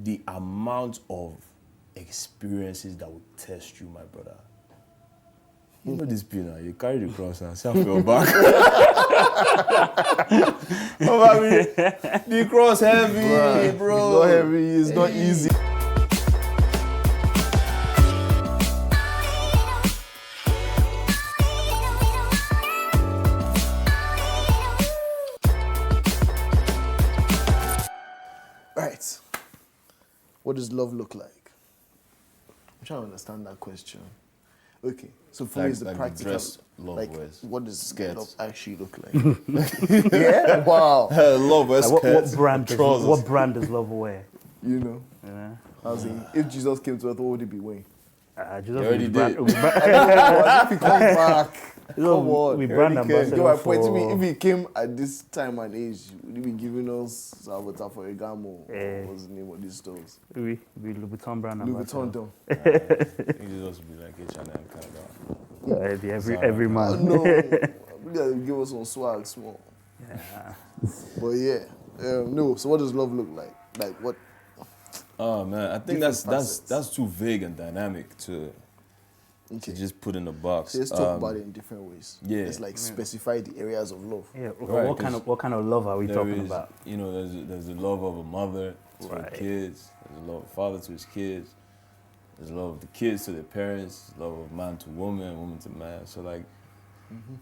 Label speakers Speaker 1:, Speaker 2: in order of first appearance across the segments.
Speaker 1: the amount of experiences that would test you, my brother. You know this bill now, you carry the cross and self your back. The cross heavy, bro.
Speaker 2: It's not heavy, it's not easy. Right. What does love look like? I'm trying to understand that question. Okay, so for me, it's the practical.
Speaker 1: Love
Speaker 2: what does
Speaker 1: skirts.
Speaker 2: love actually look like? Yeah, wow.
Speaker 1: Love wears skirts.
Speaker 3: What brand does love wear?
Speaker 2: You know,
Speaker 3: Yeah.
Speaker 2: I was saying, if Jesus came to earth, what would he be wearing?
Speaker 3: Jesus
Speaker 1: already did.
Speaker 2: If he comes back, come on.
Speaker 3: We brand ambassador.
Speaker 2: You are pointing me. If he came at this time and age, would he be giving us Salvatore Ferragamo? What's the name of these stores?
Speaker 3: We Louboutin brand
Speaker 2: Louis
Speaker 3: ambassador.
Speaker 2: Vuitton, though.
Speaker 1: I think Jesus would be like H&M kind of.
Speaker 3: Every man.
Speaker 2: No, really, give us some swag, small.
Speaker 3: Yeah.
Speaker 2: But yeah, no. So what does love look like? Like what?
Speaker 1: Oh man, I think that's too vague and dynamic to just put in a box.
Speaker 2: So let's talk about it in different ways.
Speaker 1: Yeah.
Speaker 2: Let's specify the areas of love.
Speaker 3: Yeah.
Speaker 1: Right,
Speaker 3: what kind of love are we talking
Speaker 1: is,
Speaker 3: about?
Speaker 1: You know, there's the love of a mother to her
Speaker 3: Right.
Speaker 1: kids. There's the love of a father to his kids. There's the love of the kids to their parents. Love of man to woman, woman to man. So like,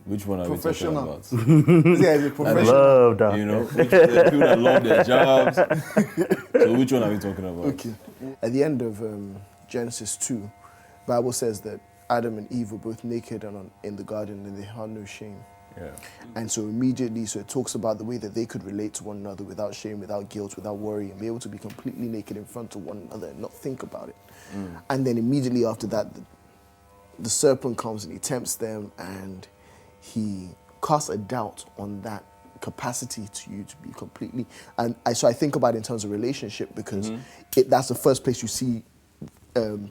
Speaker 1: which one are we talking about?
Speaker 2: Yeah, the
Speaker 3: I
Speaker 2: professional.
Speaker 3: love that.
Speaker 1: You know, the people that love their jobs. So which one are we talking about?
Speaker 2: Okay. At the end of Genesis 2, Bible says that Adam and Eve were both naked and in the garden and they had no shame.
Speaker 1: Yeah.
Speaker 2: And so immediately, it talks about the way that they could relate to one another without shame, without guilt, without worry, and be able to be completely naked in front of one another and not think about it. And then immediately after that, the serpent comes and he tempts them and he casts a doubt on that capacity to you to be completely. And so I think about it in terms of relationship because that's the first place you see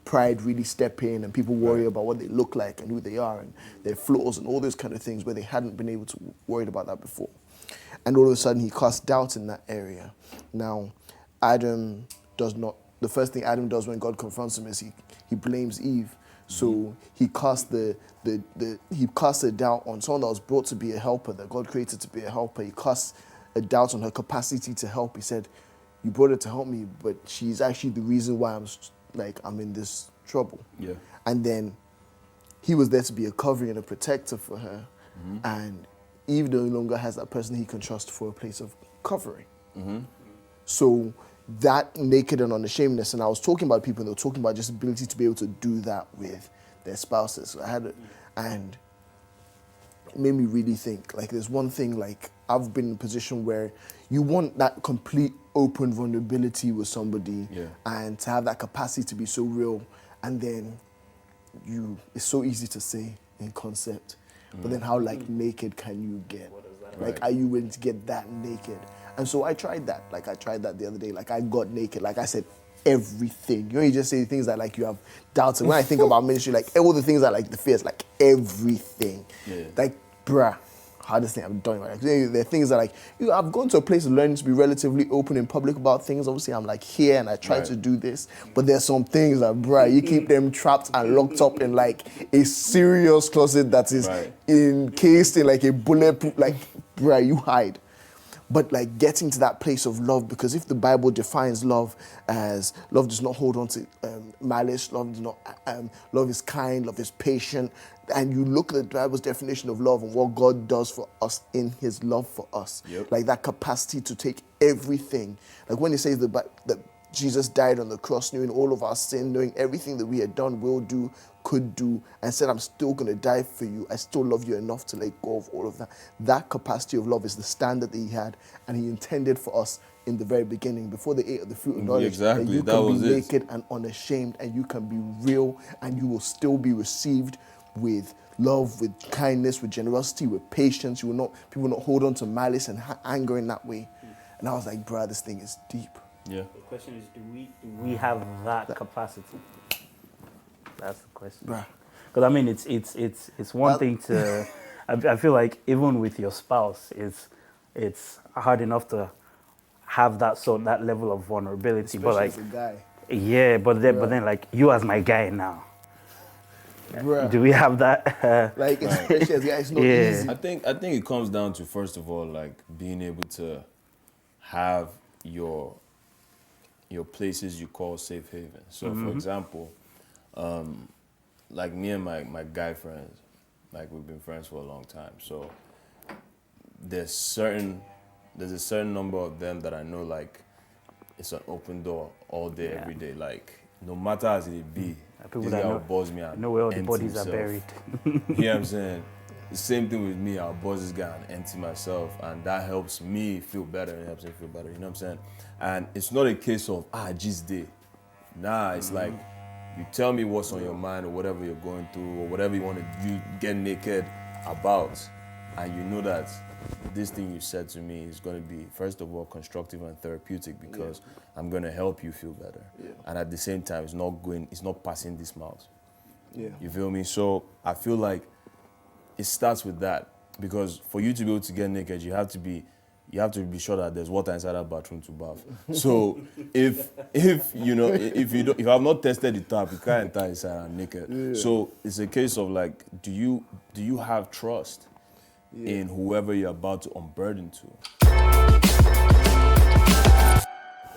Speaker 2: pride really step in and people worry about what they look like and who they are and their flaws and all those kind of things where they hadn't been able to worry about that before. And all of a sudden he casts doubt in that area. Now, Adam does not, the first thing Adam does when God confronts him is he blames Eve. So he casts the doubt on someone that was brought to be a helper, that God created to be a helper. He casts a doubt on her capacity to help. He said, you brought her to help me, but she's actually the reason why I'm in this trouble.
Speaker 1: Yeah.
Speaker 2: And then he was there to be a covering and a protector for her. And Eve no longer has that person he can trust for a place of covering. So that naked and unashamedness, and I was talking about people and they were talking about just ability to be able to do that with their spouses. So and it made me really think, like there's one thing, like I've been in a position where you want that complete open vulnerability with somebody and to have that capacity to be so real, and then it's so easy to say in concept, but then how like naked can you get? Like are you willing to get that naked? And so I tried that. Like I tried that the other day. Like I got naked. Like I said, everything. You know, you just say things that like you have doubts. And when I think about ministry, like all the things that like the fears, like everything.
Speaker 1: Yeah.
Speaker 2: Like, bruh, hardest thing I've done. Like, there are things that like, I've gone to a place of learning to be relatively open in public about things. Obviously, I'm like here and I try to do this. But there's some things that, bruh, you keep them trapped and locked up in like a serious closet that is encased in like a bulletproof, like, bruh, you hide. But like getting to that place of love, because if the Bible defines love as love does not hold on to malice, love is kind, love is patient, and you look at the Bible's definition of love and what God does for us in his love for us, like that capacity to take everything, like when he says that Jesus died on the cross knowing all of our sin, knowing everything that we had done, will do, could do, and said, I'm still going to die for you. I still love you enough to let go of all of that. That capacity of love is the standard that he had, and he intended for us in the very beginning, before they ate of the fruit of knowledge, that you can be naked and unashamed, and you can be real, and you will still be received with love, with kindness, with generosity, with patience. People will not hold on to malice and anger in that way. And I was like, bruh, this thing is deep.
Speaker 3: Yeah. The question is, do we have that capacity? That's the question. Because I mean, it's one thing to. I feel like even with your spouse, it's hard enough to have that level of vulnerability.
Speaker 2: Especially
Speaker 3: But like,
Speaker 2: as a guy.
Speaker 3: yeah, but then like you as my guy now.
Speaker 2: Bruh.
Speaker 3: Do we have that?
Speaker 2: Like, especially as a guy, it's not
Speaker 3: Yeah.
Speaker 2: easy.
Speaker 1: I think it comes down to, first of all, like being able to have your places you call safe haven. So for example, like me and my guy friends, like we've been friends for a long time. So there's a certain number of them that I know, like it's an open door all day,
Speaker 3: Yeah.
Speaker 1: every day. Like no matter as it be,
Speaker 3: People
Speaker 1: this
Speaker 3: that
Speaker 1: guy
Speaker 3: know-
Speaker 1: will buzz me out.
Speaker 3: know where all the bodies are buried.
Speaker 1: You know what I'm saying? The same thing with me. I'll buzz this guy and empty myself, and that helps me feel better. It helps me feel better. You know what I'm saying? And it's not a case of just day. Nah, it's like you tell me what's on your mind or whatever you're going through or whatever you want to do, get naked about, and you know that this thing you said to me is going to be, first of all, constructive and therapeutic because I'm going to help you feel better.
Speaker 2: Yeah.
Speaker 1: And at the same time, it's not passing this mouth.
Speaker 2: Yeah.
Speaker 1: You feel me? So I feel like it starts with that, because for you to be able to get naked, you have to be sure that there's water inside that bathroom to bath. So if I've not tested the tap, you can't enter inside and naked.
Speaker 2: Yeah.
Speaker 1: So it's a case of like, do you have trust in whoever you're about to unburden to?
Speaker 3: I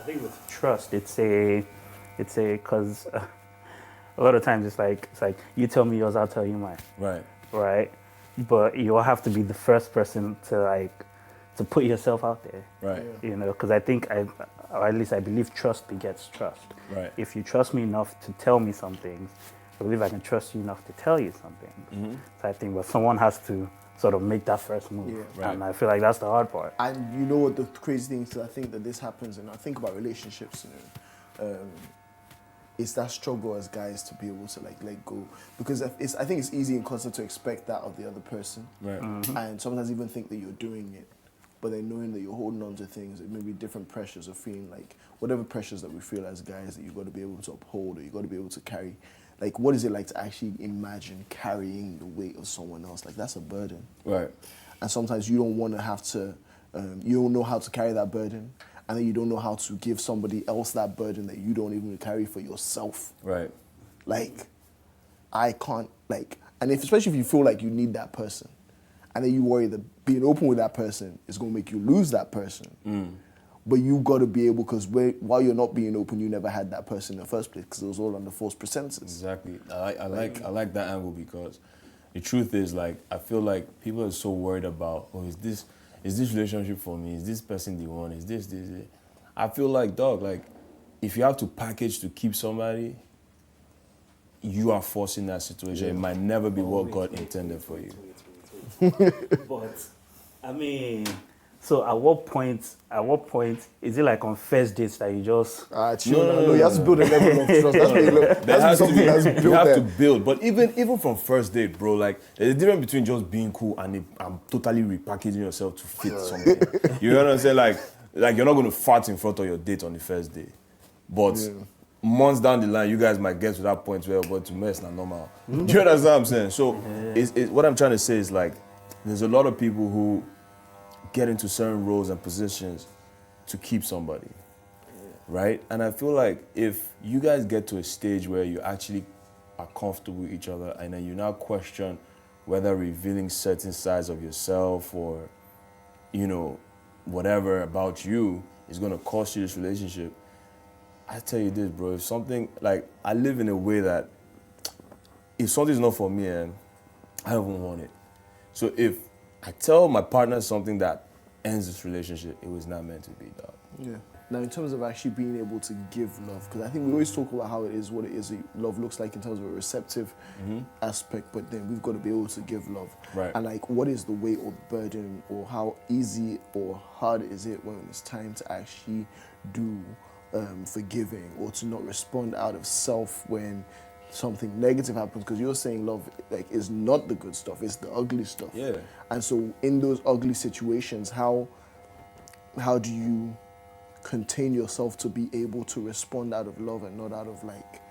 Speaker 3: think with trust, because a lot of times it's like you tell me yours, I'll tell you mine, right? But you will have to be the first person to put yourself out there,
Speaker 1: Right.
Speaker 3: You know, because I think or at least I believe trust begets trust.
Speaker 1: Right.
Speaker 3: If you trust me enough to tell me some things, I believe I can trust you enough to tell you something.
Speaker 1: Mm-hmm.
Speaker 3: So I think, but someone has to sort of make that first move,
Speaker 2: Yeah.
Speaker 1: Right.
Speaker 3: and I feel like that's the hard part.
Speaker 2: And you know what the crazy thing is, I think that this happens, and I think about relationships, it's that struggle as guys to be able to like let go, because I think it's easy and constant to expect that of the other person,
Speaker 1: Right.
Speaker 2: and sometimes even think that you're doing it, but then knowing that you're holding on to things, it may be different pressures of feeling like whatever pressures that we feel as guys that you've got to be able to uphold or you've got to be able to carry. Like, what is it like to actually imagine carrying the weight of someone else? Like, that's a burden.
Speaker 1: Right.
Speaker 2: And sometimes you don't want to have to, you don't know how to carry that burden, and then you don't know how to give somebody else that burden that you don't even carry for yourself.
Speaker 1: Right.
Speaker 2: Like, I can't, like, and especially if you feel like you need that person, and then you worry that being open with that person is going to make you lose that person. But you got to be able, because while you're not being open, you never had that person in the first place, because it was all under false pretenses.
Speaker 1: Exactly. I like that angle, because the truth is, like, I feel like people are so worried about, is this relationship for me? Is this person the one? Is this? I feel like, dog, like, if you have to package to keep somebody, you are forcing that situation. It might never be what God intended for you.
Speaker 3: But I mean, so at what point is it like on first dates that you just
Speaker 2: No, you have to build a level of trust.
Speaker 1: There has to be. You have
Speaker 2: there.
Speaker 1: to build. But even from first date, bro, like, there's a difference between just being cool and totally repackaging yourself to fit something. You know what I'm saying? Like you're not going to fart in front of your date on the first day. But months down the line, you guys might get to that point where, but to mess not normal. Do you understand what I'm saying? So what I'm trying to say is, like, there's a lot of people who get into certain roles and positions to keep somebody, right? And I feel like if you guys get to a stage where you actually are comfortable with each other, and then you now question whether revealing certain sides of yourself or, you know, whatever about you is going to cost you this relationship, I tell you this, bro, if something, like, I live in a way that if something's not for me, I don't want it. So if I tell my partner something that ends this relationship, it was not meant to be, dog.
Speaker 2: Yeah. Now, in terms of actually being able to give love, because I think we always talk about how it is, what it is, love looks like in terms of a receptive aspect, but then we've got to be able to give love.
Speaker 1: Right.
Speaker 2: And, like, what is the weight or burden, or how easy or hard is it when it's time to actually do forgiving, or to not respond out of self when something negative happens? Because you're saying love, like, is not the good stuff, it's the ugly stuff.
Speaker 1: Yeah.
Speaker 2: And so in those ugly situations, how do you contain yourself to be able to respond out of love and not out of, like,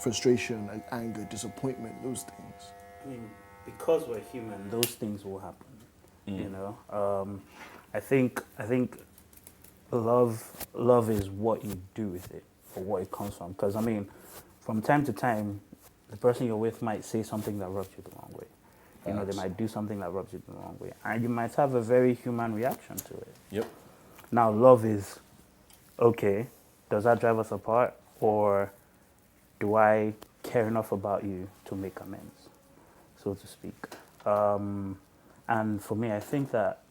Speaker 2: frustration, like anger, disappointment, those things?
Speaker 3: I mean, because we're human, those things will happen. You know, I think love is what you do with it or what it comes from. Because I mean, from time to time, the person you're with might say something that rubs you the wrong way. You know, they might do something that rubs you the wrong way, and you might have a very human reaction to it.
Speaker 1: Yep.
Speaker 3: Now, love is, okay, does that drive us apart, or do I care enough about you to make amends, so to speak? And for me, I think that,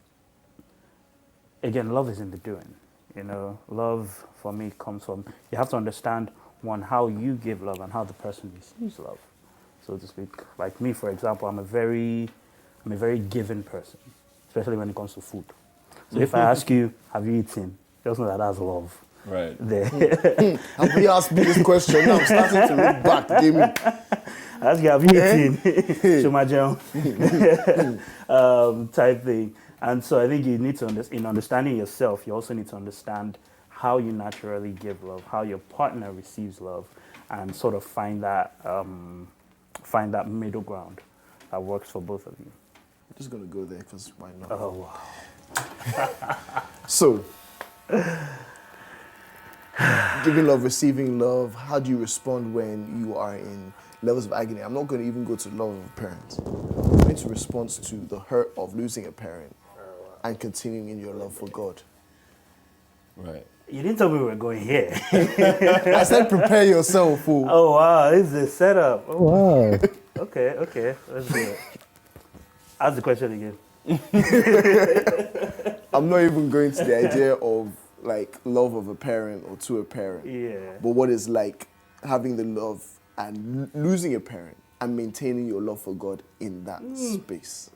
Speaker 3: again, love is in the doing. You know, love for me comes from, you have to understand, one, how you give love and how the person receives love, so to speak. Like me, for example, I'm a very giving person, especially when it comes to food. So if I ask you, have you eaten? Just know that that's love.
Speaker 1: Right.
Speaker 3: There.
Speaker 2: And you asked me this question, now I'm starting to look back, Demi.
Speaker 3: I ask you, have you eaten? Shumajel. Type thing. And so I think you need to, in understanding yourself, you also need to understand how you naturally give love, how your partner receives love, and sort of find that middle ground that works for both of you.
Speaker 2: I'm just going to go there because why not?
Speaker 3: Oh, wow.
Speaker 2: So, giving love, receiving love, how do you respond when you are in levels of agony? I'm not going to even go to love of a parent. I'm going to respond to the hurt of losing a parent and continuing in your love for God.
Speaker 1: Right.
Speaker 3: You didn't tell me we were going here.
Speaker 2: I said prepare yourself, fool.
Speaker 3: Oh, wow, this is a setup. Oh, wow. Okay, let's do it. Ask the question again.
Speaker 2: I'm not even going to the idea of like love of a parent or to a parent.
Speaker 3: Yeah.
Speaker 2: But what is like having the love and losing a parent and maintaining your love for God in that space.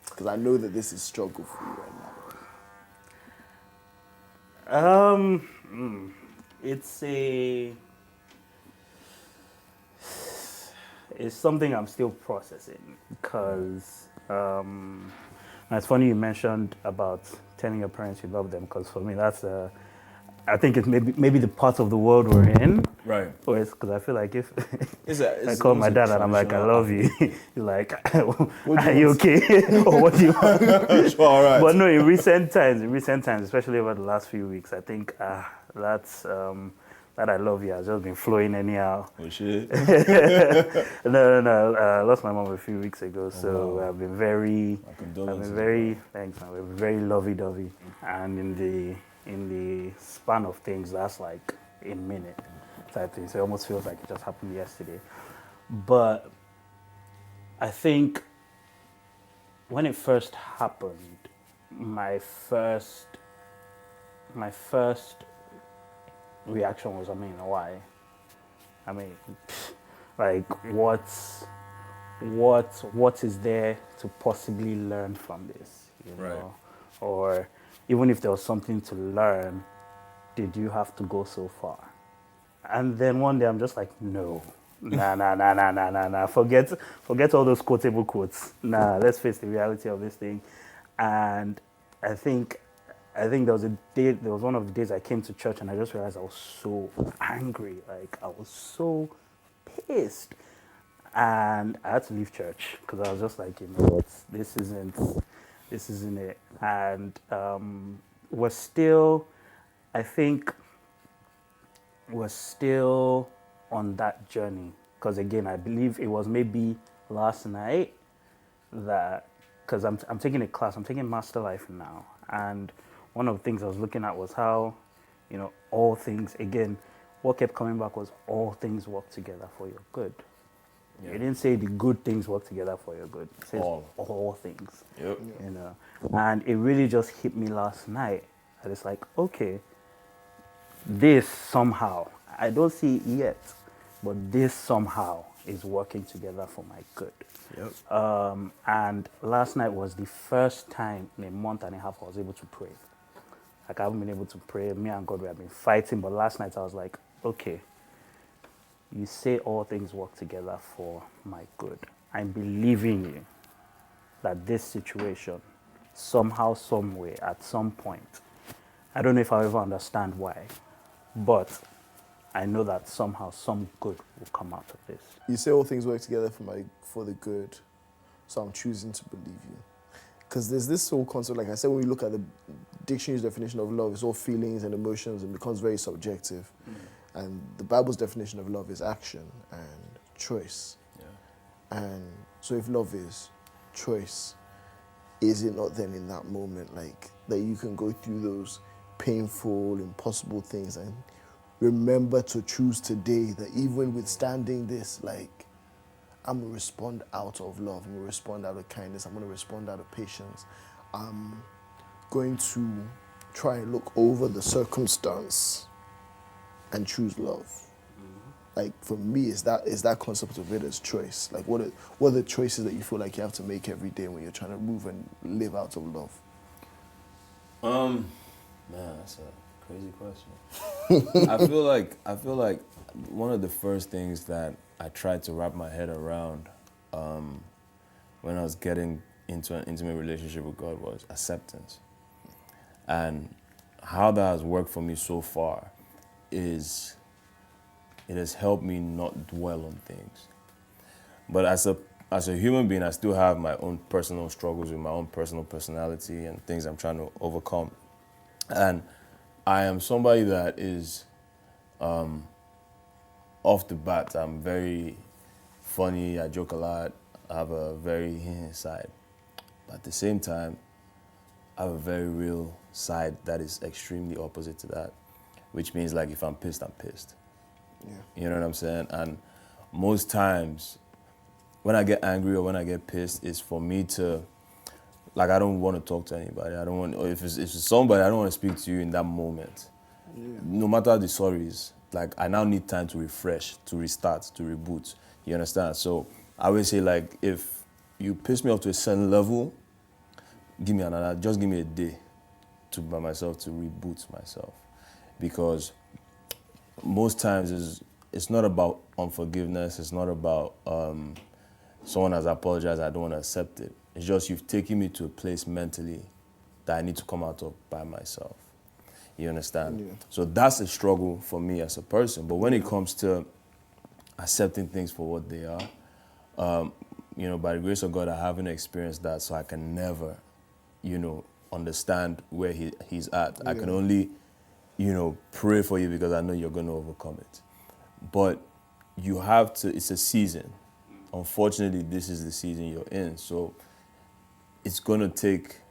Speaker 2: Because I know that this is struggle for you right now.
Speaker 3: It's something I'm still processing because it's funny you mentioned about telling your parents you love them, because for me I think it's maybe the part of the world we're in.
Speaker 1: Right.
Speaker 3: Because I feel like if
Speaker 1: It's
Speaker 3: I call my dad and I'm like, I love you, he's like, are you okay? Or what do you want?
Speaker 1: All right.
Speaker 3: But no, in recent times, especially over the last few weeks, I think that I love you has just been flowing anyhow.
Speaker 1: Oh, shit.
Speaker 3: No. I lost my mom a few weeks ago, so
Speaker 1: wow.
Speaker 3: I've been very, thanks, man. We've been very lovey-dovey, and in the span of things, that's like a minute type thing. So it almost feels like it just happened yesterday. But I think when it first happened, my first reaction was, I mean, why? I mean, like, what is there to possibly learn from this, you know?
Speaker 1: Right.
Speaker 3: Or even if there was something to learn, did you have to go so far? And then one day I'm just like, no. Nah. Forget all those quotable quotes. Nah, let's face the reality of this thing. And I think there was one of the days I came to church and I just realized I was so angry. Like, I was so pissed. And I had to leave church because I was just like, you know what, this isn't it. And we're still on that journey. Because again, I believe it was maybe last night that, because I'm taking a class, I'm taking Master Life now. And one of the things I was looking at was how, you know, all things, again, what kept coming back was all things work together for your good. Yeah. It didn't say the good things work together for your good. It says all things.
Speaker 1: Yep.
Speaker 3: You know, and it really just hit me last night. And it's like, okay, this somehow, I don't see it yet, but this somehow is working together for my good.
Speaker 1: Yep.
Speaker 3: And last night was the first time in a month and a half I was able to pray. Like, I haven't been able to pray. Me and God, we have been fighting, but last night I was like, okay, you say all things work together for my good. I'm believing you that this situation, somehow, some way, at some point, I don't know if I'll ever understand why, but I know that somehow some good will come out of this.
Speaker 2: You say all things work together for the good, so I'm choosing to believe you. Because there's this whole concept, like I said, when we look at dictionary's definition of love is all feelings and emotions and becomes very subjective. And the Bible's definition of love is action and choice.
Speaker 1: Yeah.
Speaker 2: And so if love is choice, is it not then in that moment like that you can go through those painful, impossible things and remember to choose today that even withstanding this, like, I'm going to respond out of love, I'm going to respond out of kindness, I'm going to respond out of patience. I'm going to try and look over the circumstance and choose love. Like, for me, is that concept of it as choice. Like, what are the choices that you feel like you have to make every day when you're trying to move and live out of love?
Speaker 1: Man, that's a crazy question. I feel like one of the first things that I tried to wrap my head around when I was getting into an intimate relationship with God was acceptance. And how that has worked for me so far is it has helped me not dwell on things. But as a human being, I still have my own personal struggles with my own personal personality and things I'm trying to overcome. And I am somebody that is, off the bat, I'm very funny, I joke a lot, I have a very side. But at the same time, I have a very real side that is extremely opposite to that, which means like if I'm pissed, I'm pissed.
Speaker 2: Yeah.
Speaker 1: You know what I'm saying? And most times, when I get angry or when I get pissed, it's for me to, like, I don't want to talk to anybody. I don't want, or if it's somebody, I don't want to speak to you in that moment.
Speaker 2: Yeah.
Speaker 1: No matter the sorries, like, I now need time to refresh, to restart, to reboot. You understand? So I always say, like, if you piss me off to a certain level, just give me a day by myself to reboot myself. Because most times it's not about unforgiveness, it's not about someone has apologized, I don't want to accept it. It's just you've taken me to a place mentally that I need to come out of by myself. You understand?
Speaker 2: Yeah.
Speaker 1: So that's a struggle for me as a person. But when it comes to accepting things for what they are, by the grace of God, I haven't experienced that, so I can never, understand where he's at. I can only, pray for you because I know you're going to overcome it. But you have to, it's a season. Unfortunately, this is the season you're in. So it's going to take,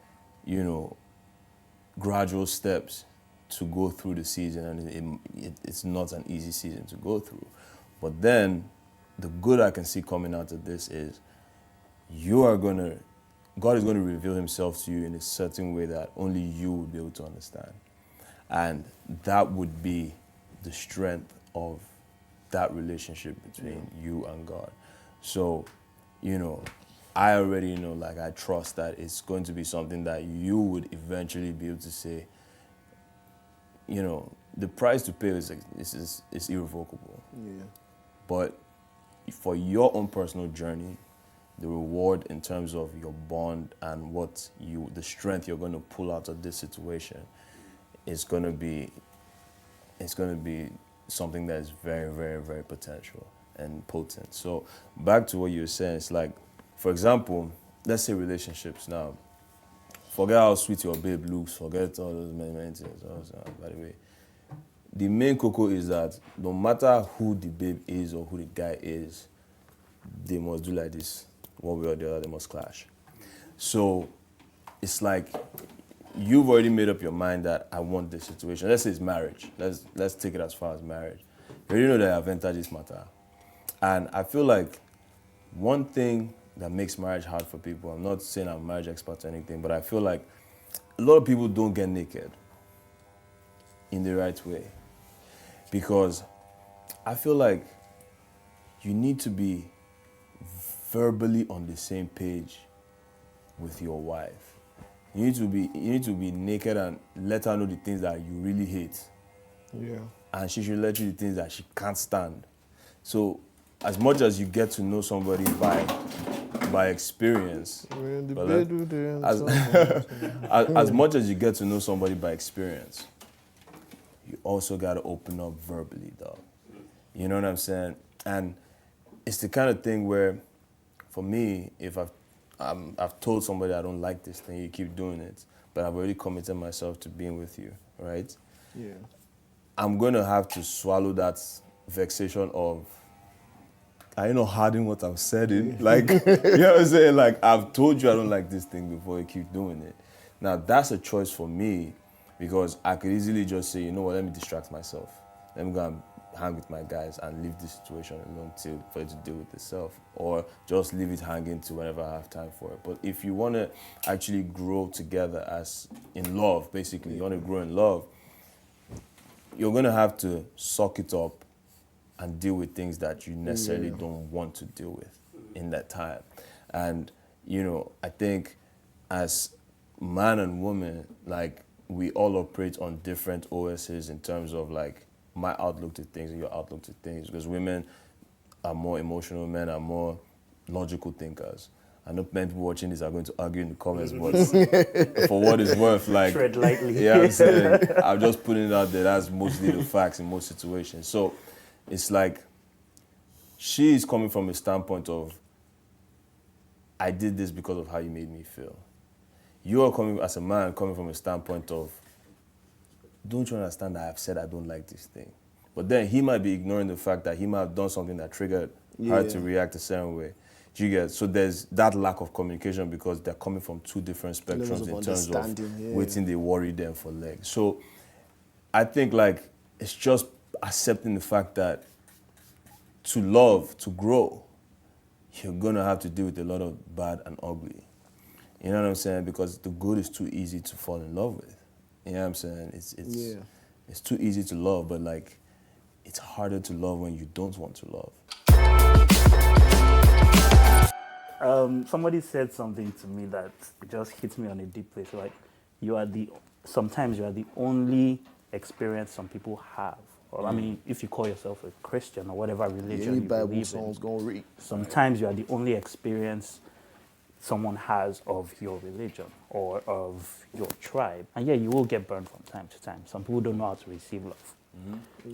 Speaker 1: gradual steps to go through the season. And it's not an easy season to go through. But then the good I can see coming out of this is God is going to reveal himself to you in a certain way that only you will be able to understand. And that would be the strength of that relationship between you and God. So, I already know, like, I trust that it's going to be something that you would eventually be able to say, the price to pay is irrevocable.
Speaker 2: Yeah.
Speaker 1: But for your own personal journey, the reward in terms of your bond and the strength you're going to pull out of this situation is going to be something that is very, very, very potential and potent. So back to what you were saying, it's like, for example, let's say relationships now. Forget how sweet your babe looks, forget all those many things. By the way, the main cocoa is that no matter who the babe is or who the guy is, they must do like this. One way or the other, they must clash. So it's like you've already made up your mind that I want this situation. Let's say it's marriage. Let's take it as far as marriage. You already know that I've entered this matter. And I feel like one thing that makes marriage hard for people, I'm not saying I'm a marriage expert or anything, but I feel like a lot of people don't get naked in the right way. Because I feel like you need to be verbally on the same page with your wife. You need to be naked and let her know the things that you really hate.
Speaker 2: Yeah.
Speaker 1: And she should let you the things that she can't stand. So as much as you get to know somebody by experience, as much as you get to know somebody by experience, you also got to open up verbally, dog. You know what I'm saying? And it's the kind of thing where, for me, if I've told somebody I don't like this thing, you keep doing it, but I've already committed myself to being with you, right?
Speaker 2: Yeah.
Speaker 1: I'm going to have to swallow that vexation of, are you not hiding what I've said in? Like, you know what I'm saying? Like, I've told you I don't like this thing before you keep doing it. Now, that's a choice for me because I could easily just say, you know what, let me distract myself. Let me go and hang with my guys and leave this situation alone for it to deal with itself. Or just leave it hanging to whenever I have time for it. But if you want to actually grow together as in love, basically, you want to grow in love, you're going to have to suck it up and deal with things that you necessarily don't want to deal with in that time. And, you know, I think as man and woman, like, we all operate on different OSs in terms of, like, my outlook to things and your outlook to things. Because women are more emotional, men are more logical thinkers. I know many people watching this are going to argue in the comments, but for what it's worth, like,
Speaker 3: Tread lightly.
Speaker 1: yeah, I'm saying, I'm just putting it out there. That's mostly the facts in most situations. So it's like, she is coming from a standpoint of, I did this because of how you made me feel. You are coming, as a man, coming from a standpoint of, don't you understand that I've said I don't like this thing? But then he might be ignoring the fact that he might have done something that triggered her to react a certain way. Do you get? So there's that lack of communication because they're coming from two different spectrums in terms of waiting they worry them for legs. So I think, like, it's just accepting the fact that to love, to grow, you're gonna have to deal with a lot of bad and ugly. You know what I'm saying? Because the good is too easy to fall in love with. You know what I'm saying? It's too easy to love, but, like, it's harder to love when you don't want to love.
Speaker 3: Somebody said something to me that just hit me on a deep place. Like, sometimes you are the only experience some people have. Or, I mean, if you call yourself a Christian or whatever religion you
Speaker 2: Bible
Speaker 3: believe
Speaker 2: song's
Speaker 3: in,
Speaker 2: gonna read.
Speaker 3: sometimes you are the only experience someone has of your religion or of your tribe. And yeah, you will get burned from time to time. Some people don't know how to receive love,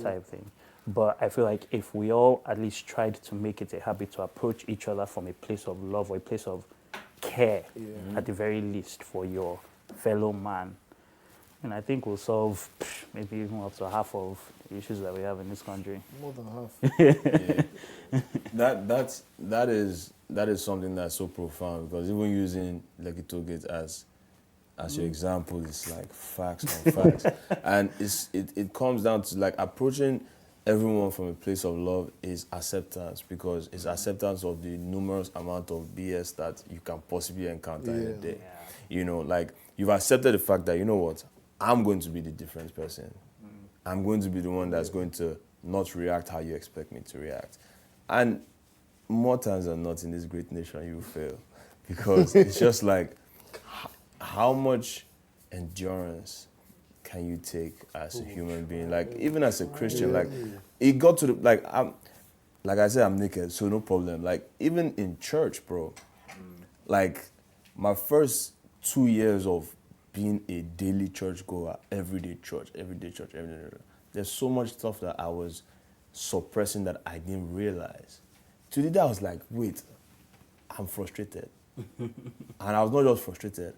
Speaker 3: type thing. But I feel like if we all at least tried to make it a habit to approach each other from a place of love or a place of care, at the very least, for your fellow man, and I think we'll solve maybe even up to half of the issues that we have in this country.
Speaker 2: More than half.
Speaker 1: That is something that's so profound because even using Lynxxx Gate as your example is like facts on facts. And it comes down to, like, approaching everyone from a place of love is acceptance, because it's acceptance of the numerous amount of BS that you can possibly encounter in a day. You know, like, you've accepted the fact that, you know what, I'm going to be the different person. I'm going to be the one that's going to not react how you expect me to react. And more times than not in this great nation, you fail. Because it's just like, how much endurance can you take as a human being? Like, even as a Christian, like, it got to the, like I said, I'm naked, so no problem. Like, even in church, bro, like, my first 2 years of being a daily church goer, everyday church, there's so much stuff that I was suppressing that I didn't realize. To the day I was like, wait, I'm frustrated. And I was not just frustrated,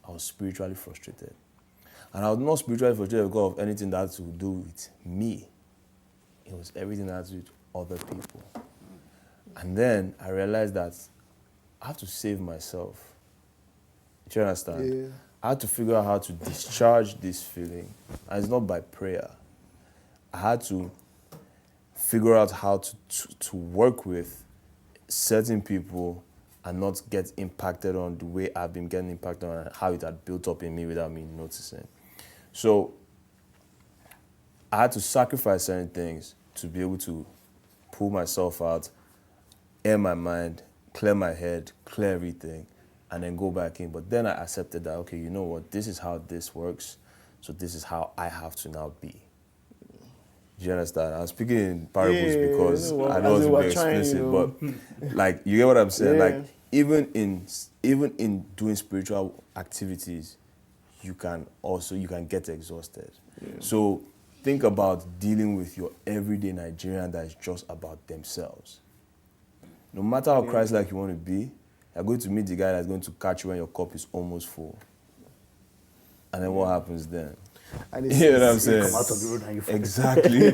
Speaker 1: I was spiritually frustrated. And I was not spiritually frustrated because of anything that had to do with me. It was everything that had to do with other people. And then I realized that I have to save myself. Do you understand?
Speaker 2: Yeah.
Speaker 1: I had to figure out how to discharge this feeling. And it's not by prayer. I had to figure out how to work with certain people and not get impacted on the way I've been getting impacted on and how it had built up in me without me noticing. So I had to sacrifice certain things to be able to pull myself out, air my mind, clear my head, clear everything, and then go back in. But then I accepted that, okay, you know what, this is how this works, so this is how I have to now be. Do you understand? I'm speaking in parables because I know it's very explicit, but, like, you get what I'm saying? Like, even in doing spiritual activities, you can get exhausted. So think about dealing with your everyday Nigerian that is just about themselves. No matter how Christ-like you want to be, you're going to meet the guy that's going to catch you when your cup is almost full. And then what happens then?
Speaker 2: And
Speaker 1: You know what I'm saying?
Speaker 3: Come out of the road and you fall.
Speaker 1: Exactly.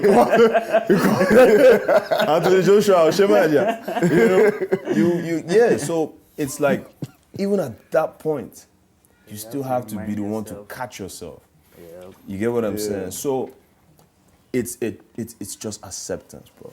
Speaker 1: Anthony Joshua, Shemaja. Yeah, so it's like, even at that point, you still have to be the one to catch yourself.
Speaker 3: Yeah.
Speaker 1: You get what I'm saying? So it's just acceptance, bro.